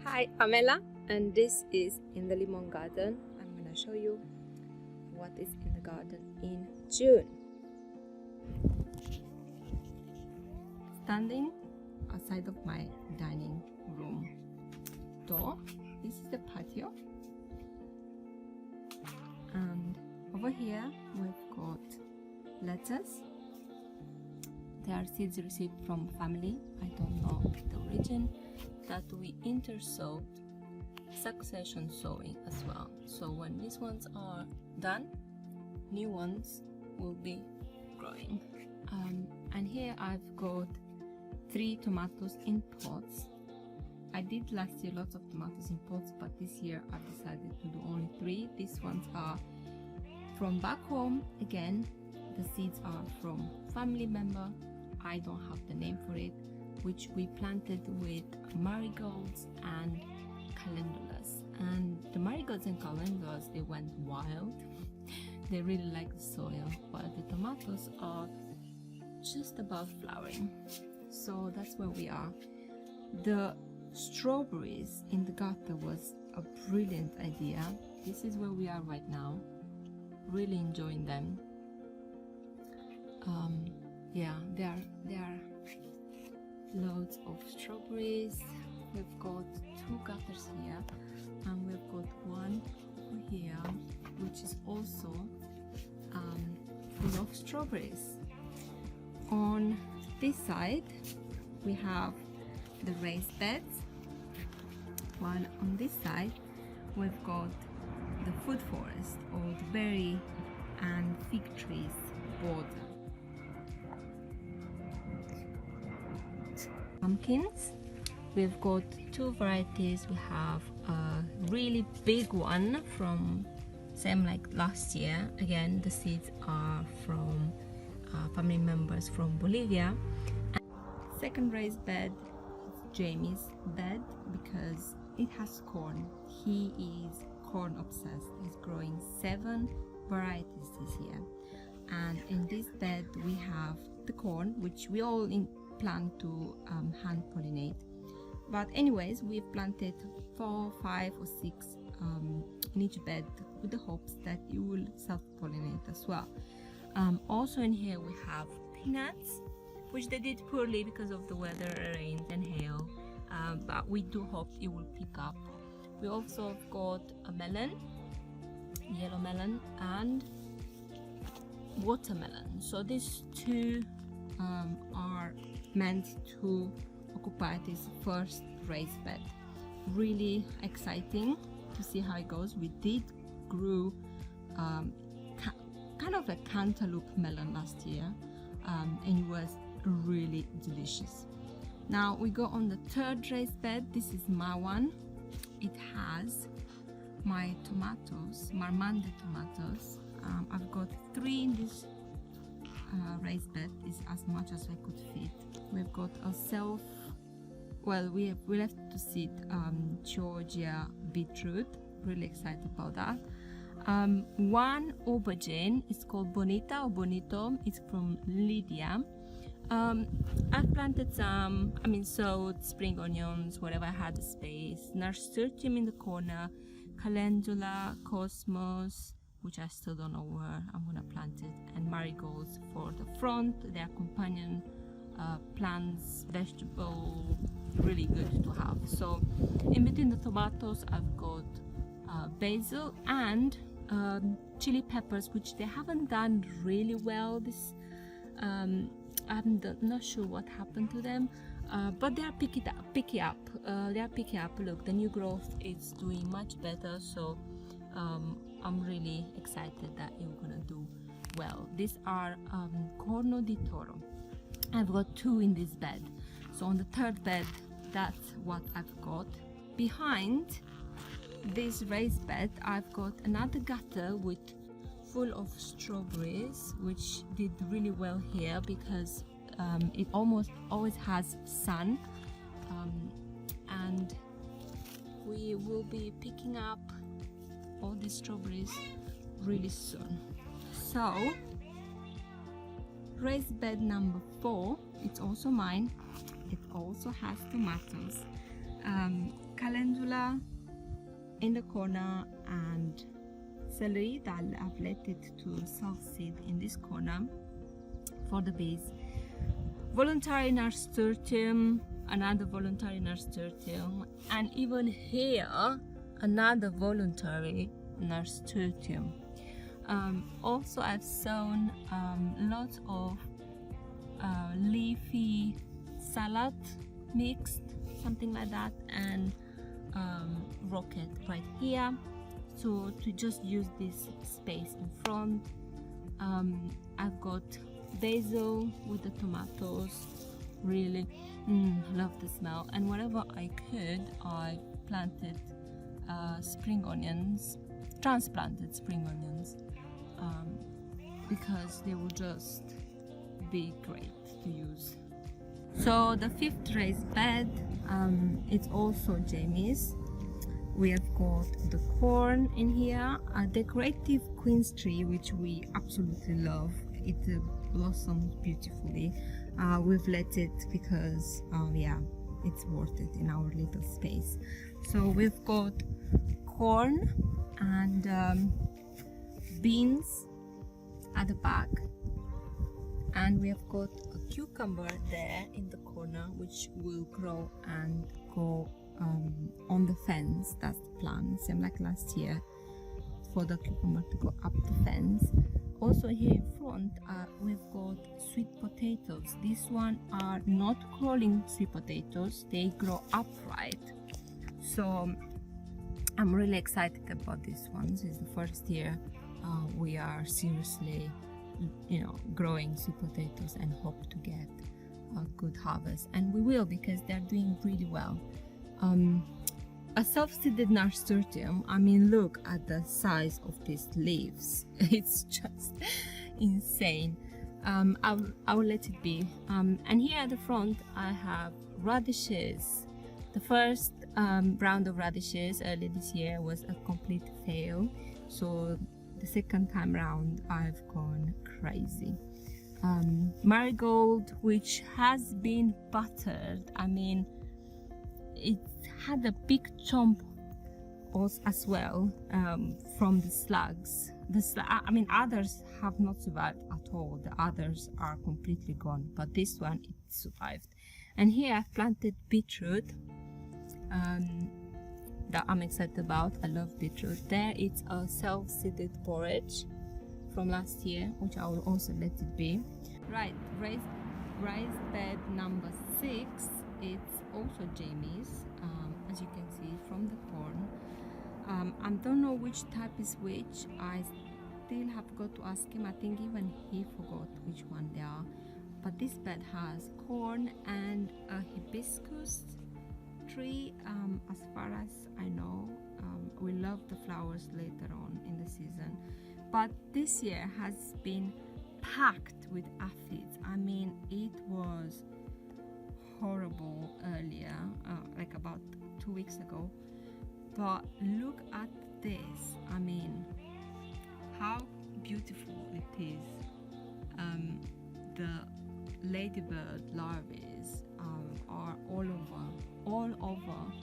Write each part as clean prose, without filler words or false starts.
Hi, Amela, and this is in the lemon garden. I'm gonna show you what is in the garden in June. Standing outside of my dining room door, this is the patio, and over here we've got lettuce. They are seeds received from family. I don't know the origin, that we intersowed succession sowing as well. So when these ones are done, new ones will be growing. And here I've got 3 tomatoes in pots. I did last year lots of tomatoes in pots, but this year I've decided to do only 3. These ones are from back home. Again, the seeds are from family member. I don't have the name for it, which we planted with marigolds and calendulas. And the marigolds and calendulas, they went wild. They really like the soil, but the tomatoes are just about flowering. So that's where we are. The strawberries in the gutter was a brilliant idea. This is where we are right now. Really enjoying them. Yeah, there are loads of strawberries. We've got 2 gutters here, and we've got one over here, which is also full of strawberries. On this side, we have the raised beds, while on this side, we've got the food forest, or the berry and fig trees border. Pumpkins, we've got 2 varieties. We have a really big one from same like last year. Again, the seeds are from family members from Bolivia. And second raised bed is Jamie's bed because it has corn. He is corn obsessed. He's growing 7 varieties this year, and in this bed we have the corn, which we all plan to hand pollinate. But anyways, we've planted 4, 5 or 6 in each bed with the hopes that it will self-pollinate as well. Also in here we have peanuts, which they did poorly because of the weather, rain and hail, but we do hope it will pick up. We also have got a melon, yellow melon, and watermelon. So these 2 are meant to occupy this first raised bed. Really exciting to see how it goes. We did grow kind of a cantaloupe melon last year, and it was really delicious. Now we go on the 3rd raised bed. This is my one. It has my tomatoes, Marmande tomatoes. I've got 3 in this raised bed. Is as much as I could fit. We've got a we left to seed Georgia beetroot. Really excited about that. One aubergine is called Bonita or Bonito. It's from Lydia. I've planted some, sowed spring onions wherever I had the space. Nasturtium in the corner, calendula, cosmos, which I still don't know where I'm gonna plant it, and marigolds for the front. They are companion plants, vegetable, really good to have. So in between the tomatoes, I've got basil and chili peppers, which they haven't done really well. This I'm not sure what happened to them, but they are picking up. They are picking up. Look, the new growth is doing much better. So I'm really excited that you're gonna do well. These are Corno di Toro. I've got 2 in this bed. So on the 3rd bed, that's what I've got. Behind this raised bed, I've got another gutter with full of strawberries, which did really well here because it almost always has sun, and we will be picking up all these strawberries really soon. So raised bed number 4, it's also mine. It also has tomatoes, calendula calendula in the corner, and celery that I've let it to self-seed in this corner for the bees. Voluntary nasturtium, another voluntary nasturtium, and even here another voluntary nasturtium. Also I've sown lots of leafy salad mixed, something like that, and rocket right here, so to just use this space in front. I've got basil with the tomatoes, really love the smell. And wherever I could, I planted spring onions, transplanted spring onions, because they will just be great to use. So the 5th raised bed, it's also Jamie's. We have got the corn in here, a decorative queen's tree which we absolutely love. It blossoms beautifully. We've let it because yeah, it's worth it in our little space. So we've got corn and beans at the back, and we have got a cucumber there in the corner which will grow and go on the fence. That's the plan, same like last year, for the cucumber to go up the fence. Also here in front we've got sweet potatoes. These one are not crawling sweet potatoes, they grow upright, so I'm really excited about this one. This is the first year we are seriously, growing sweet potatoes, and hope to get a good harvest, and we will, because they're doing really well. A self-seeded nasturtium, I mean, look at the size of these leaves. It's just insane. I will let it be. And here at the front I have radishes. The first round of radishes early this year was a complete fail, so the second time round I've gone crazy. Marigold, which has been buttered, I mean, it had a big chomp as well from the slugs. I mean, others have not survived at all. The others are completely gone, but this one, it survived. And here I've planted beetroot that I'm excited about. I love beetroot. There it's a self-seeded porridge from last year, which I will also let it be. Right, raised bed number 6. It's also Jamie's, as you can see from the corn. I don't know which type is which. I still have got to ask him. I think even he forgot which one they are. But this bed has corn and a hibiscus tree, as far as I know. We love the flowers later on in the season, but this year has been packed with aphids. I mean, it was horrible earlier, like about 2 weeks ago, but look at this. I mean, how beautiful it is. The ladybird larvae are all over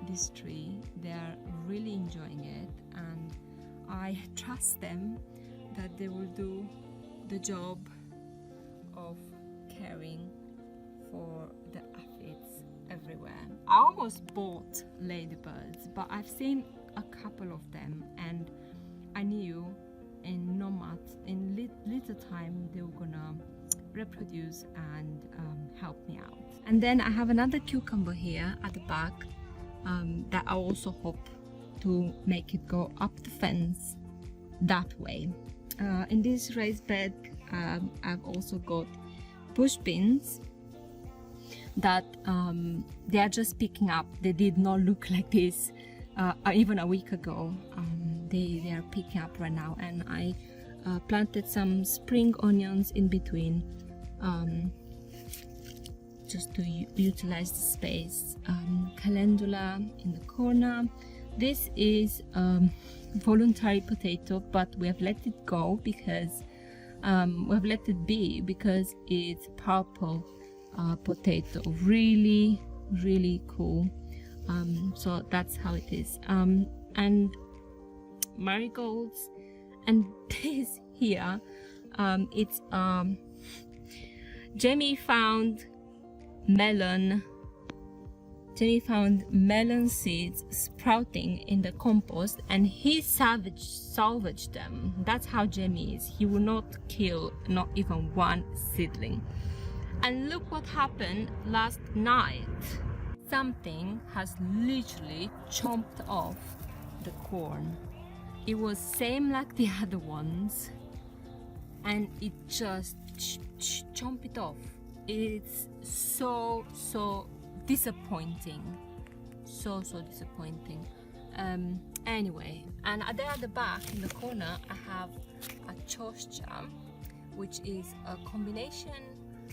this tree. They're really enjoying it, and I trust them that they will do the job of caring for the aphids everywhere. I almost bought ladybirds, but I've seen a couple of them, and I knew in little time they were gonna reproduce and help me out. And then I have another cucumber here at the back that I also hope to make it go up the fence that way. In this raised bed I've also got bush beans that they are just picking up. They did not look like this even a week ago. They are picking up right now, and I planted some spring onions in between, just to utilize the space. Calendula in the corner. This is voluntary potato, but we have let it go because we have let it be because it's purple potato. Really cool. So that's how it is. And marigolds, and this here, it's Jamie found melon seeds sprouting in the compost, and he salvaged them. That's how Jamie is. He will not kill not even one seedling. And look what happened last night. Something has literally chomped off the corn. It was same like the other ones, and it just chomped it off. It's so disappointing, so disappointing. Anyway, and there at the back in the corner I have a choscha, which is a combination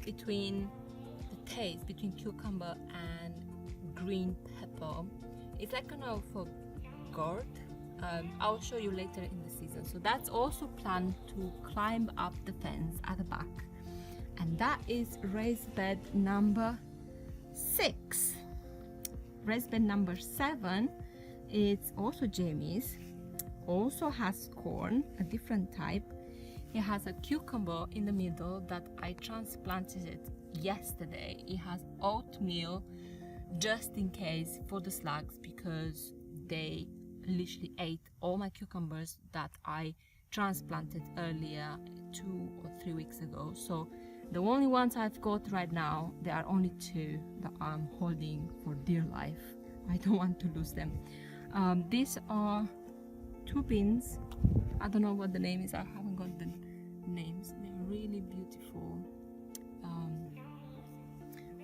between the taste between cucumber and green pepper. It's like kind of a gourd. I'll show you later in the season. So that's also planned to climb up the fence at the back, and that is raised bed number 6. Raised bed number 7, it's also Jamie's, also has corn, a different type. It has a cucumber in the middle that I transplanted it yesterday. It has oatmeal just in case for the slugs, because they literally ate all my cucumbers that I transplanted earlier 2 or 3 weeks ago. So the only ones I've got right now, there are only 2 that I'm holding for dear life. I don't want to lose them. These are 2 beans. I don't know what the name is. I haven't got the names. They're really beautiful.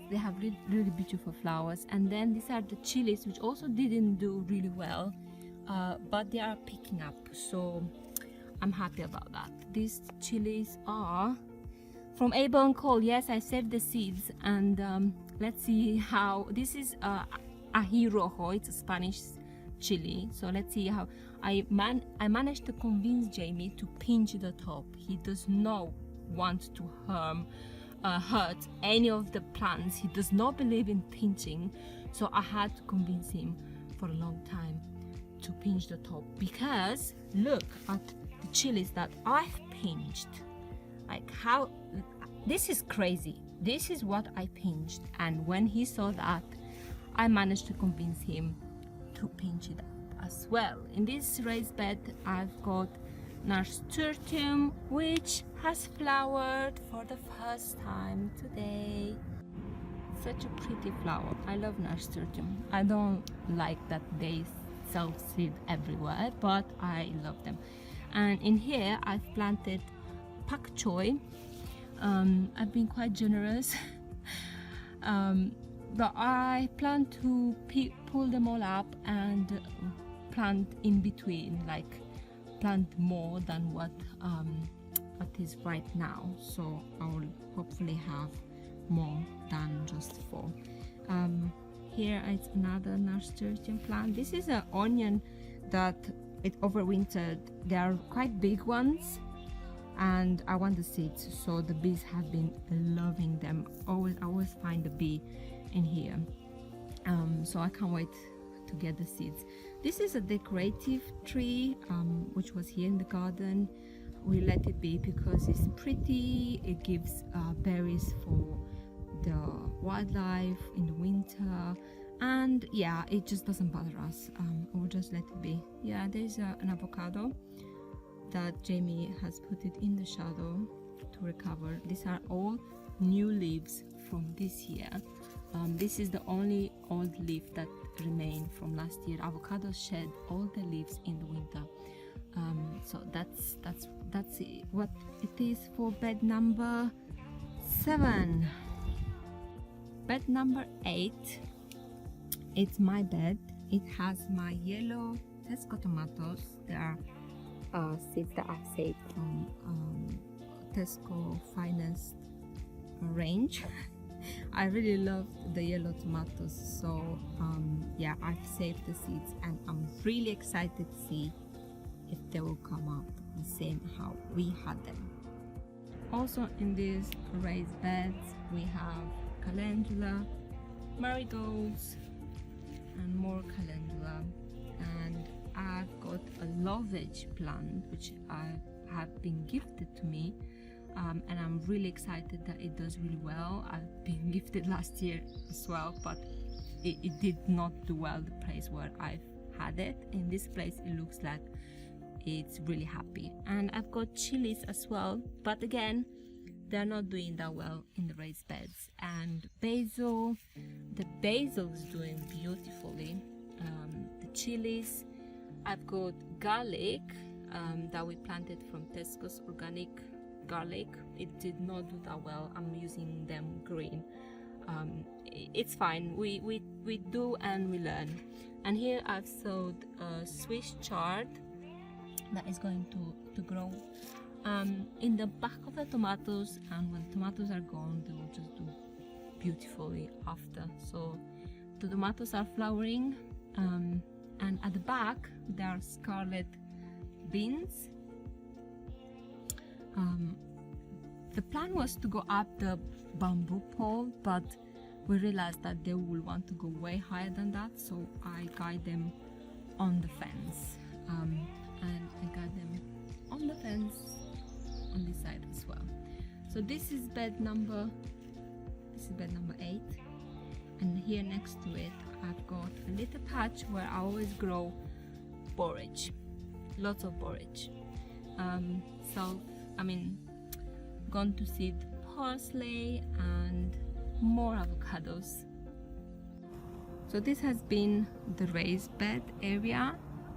They have really beautiful flowers. And then these are the chilies, which also didn't do really well, but they are picking up. So I'm happy about that. These chilies are from Abel and Cole. Yes, I saved the seeds, and let's see how this is. Ají rojo, it's a Spanish chili. So let's see how I managed to convince Jamie to pinch the top. He does not want to hurt any of the plants. He does not believe in pinching, so I had to convince him for a long time to pinch the top, because look at the chilies that I've pinched. Like, how this is crazy. This is what I pinched, and when he saw that, I managed to convince him to pinch it up as well. In this raised bed I've got nasturtium, which has flowered for the first time today. Such a pretty flower. I love nasturtium. I don't like that they sell seed everywhere, but I love them. And in here I've planted pak choi. I've been quite generous. But I plan to pull them all up and plant in between, like plant more than what is right now. So I will hopefully have more than just 4. Here is another nasturtium plant. This is an onion that it overwintered. They are quite big ones, and I want the seeds, so the bees have been loving them. I always find a bee in here, so I can't wait to get the seeds. This is a decorative tree, which was here in the garden. We let it be because it's pretty. It gives berries for the wildlife in the winter, and yeah, it just doesn't bother us. We'll just let it be. Yeah, there's an avocado that Jamie has put it in the shadow to recover. These are all new leaves from this year. This is the only old leaf that remained from last year. Avocados shed all the leaves in the winter. So that's what it is for bed number 7. Bed number 8, it's my bed. It has my yellow Tesco tomatoes. They are seeds that I've saved from Tesco finest range. I really love the yellow tomatoes, so yeah, I've saved the seeds, and I'm really excited to see if they will come out the same how we had them. Also in these raised beds we have calendula, marigolds, and more calendula, and I've got a love veg plant which I have been gifted to me, and I'm really excited that it does really well. I've been gifted last year as well, but it did not do well the place where I've had it. In this place it looks like it's really happy. And I've got chilies as well, but again they're not doing that well in the raised beds. And basil, the basil is doing beautifully. The chilies, I've got garlic that we planted from Tesco's organic garlic. It did not do that well. I'm using them green. It's fine. We do and we learn. And here I've sowed a Swiss chard that is going to grow in the back of the tomatoes, and when tomatoes are gone they will just do beautifully after. So the tomatoes are flowering, and at the back there are scarlet beans. The plan was to go up the bamboo pole, but we realized that they will want to go way higher than that, so I guide them on the fence, and I guide them on the fence on this side as well. So this is bed number 8, and here next to it I've got a little patch where I always grow borage, lots of borage. So I mean, gone to seed parsley and more avocados. So this has been the raised bed area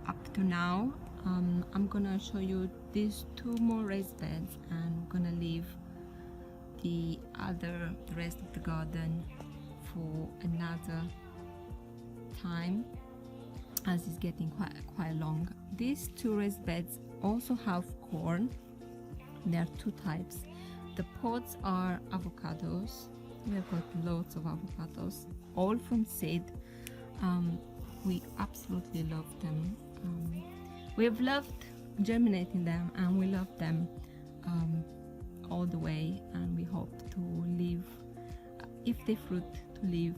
up to now. I'm gonna show you these 2 more raised beds, and I'm gonna leave the rest of the garden for another time, as it's getting quite long. These 2 raised beds also have corn. There are 2 types. The pods are avocados. We have got lots of avocados, all from seed. We absolutely love them. We have loved germinating them, and we love them all the way, and we hope to live, if they fruit, to live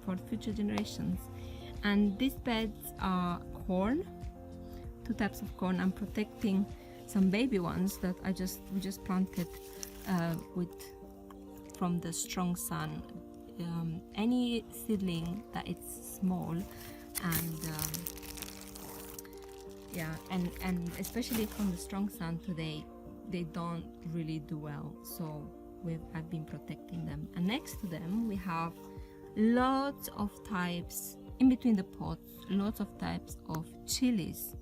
for future generations. And these beds are corn, 2 types of corn. I'm protecting some baby ones that we just planted from the strong sun. Any seedling that it's small, and especially from the strong sun today, they don't really do well, so I've been protecting them. And next to them we have lots of types in between the pots, lots of types of chilies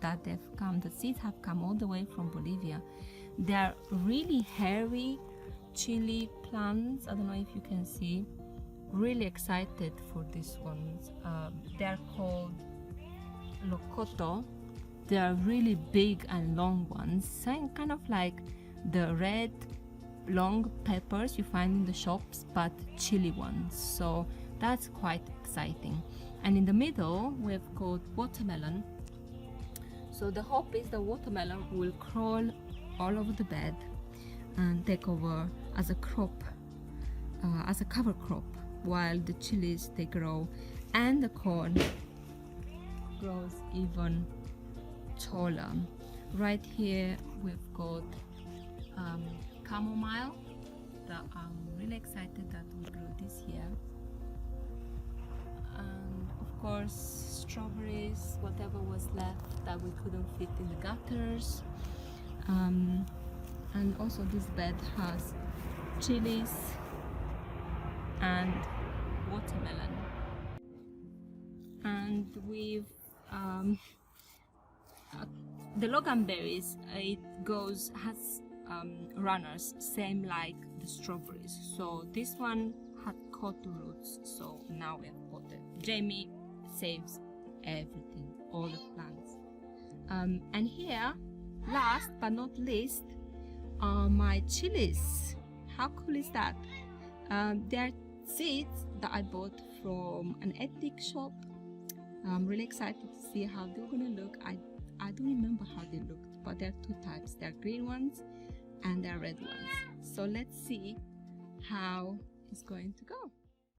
that the seeds have come all the way from Bolivia. They're really hairy chili plants. I don't know if you can see. Really excited for these ones. They're called locoto. They are really big and long ones, kind of like the red long peppers you find in the shops, but chili ones. So that's quite exciting. And in the middle we've got watermelon. So the hope is the watermelon will crawl all over the bed and take over as a crop, as a cover crop, while the chilies, they grow, and the corn grows even taller. Right here we've got chamomile that I'm really excited that we grew this year, and of course strawberries, whatever was left that we couldn't fit in the gutters. And also this bed has chilies and watermelon, and we've the loganberries, has runners, same like the strawberries. So this one had caught the roots, so now we have potted. Jamie saves everything, all the plants. And here, last but not least, are my chilies. How cool is that? They're seeds that I bought from an ethnic shop. I'm really excited to see how they're gonna look. I don't remember how they looked, but there are 2 types. There are green ones and there are red ones. So let's see how it's going to go.